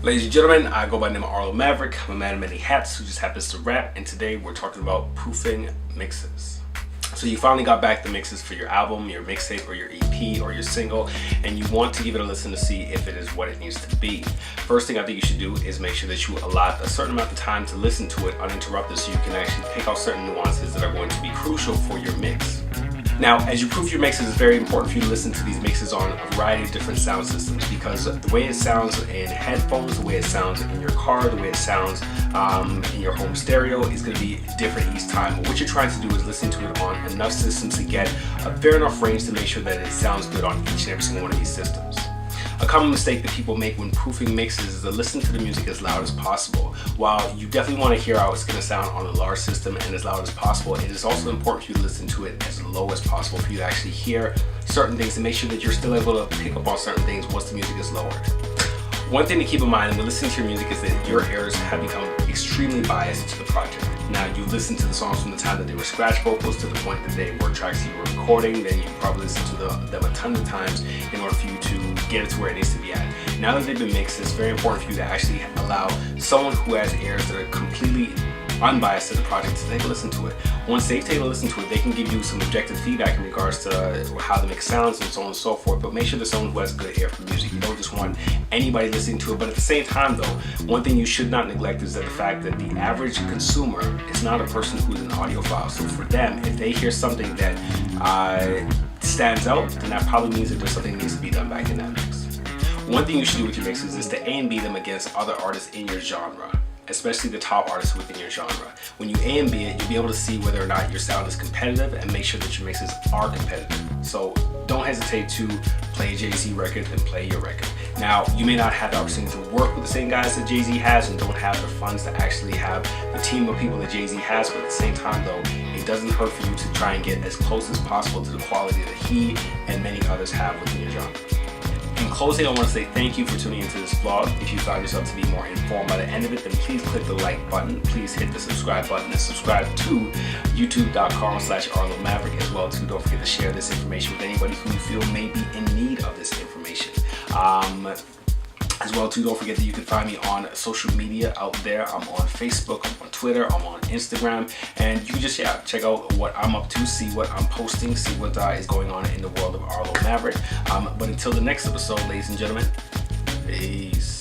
Ladies and gentlemen, I go by the name of Arlo Maverick. I'm a man of many hats who just happens to rap, and today we're talking about proofing mixes. So you finally got back the mixes for your album, your mixtape, or your EP, or your single, and you want to give it a listen to see if it is what it needs to be. First thing I think you should do is make sure that you allot a certain amount of time to listen to it uninterrupted so you can actually pick out certain nuances that are going to be crucial for your mix. Now, as you proof your mixes, it's very important for you to listen to these mixes on a variety of different sound systems, because the way it sounds in headphones, the way it sounds in your car, the way it sounds in your home stereo is going to be different each time. But what you're trying to do is listen to it on enough systems to get a fair enough range to make sure that it sounds good on each and every single one of these systems. A common mistake that people make when proofing mixes is to listen to the music as loud as possible. While you definitely want to hear how it's going to sound on a large system and as loud as possible, it is also important for you to listen to it as low as possible for you to actually hear certain things and make sure that you're still able to pick up on certain things once the music is lowered. One thing to keep in mind when listening to your music is that your ears have become extremely biased to the project. Now, you listen to the songs from the time that they were scratch vocals to the point that they were tracks you were recording, then you probably listen to them a ton of times in order for you to get it to where it needs to be at. Now that they've been mixed, it's very important for you to actually allow someone who has ears that are completely unbiased to the project to take a listen to it. Once they've taken a listen to it, they can give you some objective feedback in regards to how the mix sounds and so on and so forth, but make sure there's someone who has good ear for music. You don't just want anybody listening to it. But at the same time though, one thing you should not neglect is that the fact that the average consumer is not a person who's an audiophile. So for them, if they hear something that stands out, then that probably means that there's something that needs to be done back in that mix. One thing you should do with your mixes is to A and B them against other artists in your genre, especially the top artists within your genre. When you A and B it, you'll be able to see whether or not your sound is competitive and make sure that your mixes are competitive. So don't hesitate to play a Jay-Z record and play your record. Now, you may not have the opportunity to work with the same guys that Jay-Z has and don't have the funds to actually have the team of people that Jay-Z has, but at the same time though, it doesn't hurt for you to try and get as close as possible to the quality that he and many others have within your genre. In closing, I want to say thank you for tuning into this vlog. If you found yourself to be more informed by the end of it, then please click the like button. Please hit the subscribe button and subscribe to youtube.com/Arlo Maverick as well. Too, don't forget to share this information with anybody who you feel may be in need of this information. As well too, don't forget that you can find me on social media out there. I'm on Facebook, I'm on Twitter, I'm on Instagram, and you can just check out what I'm up to, see what I'm posting, see what is going on in the world of Arlo Maverick. But until the next episode, ladies and gentlemen, peace.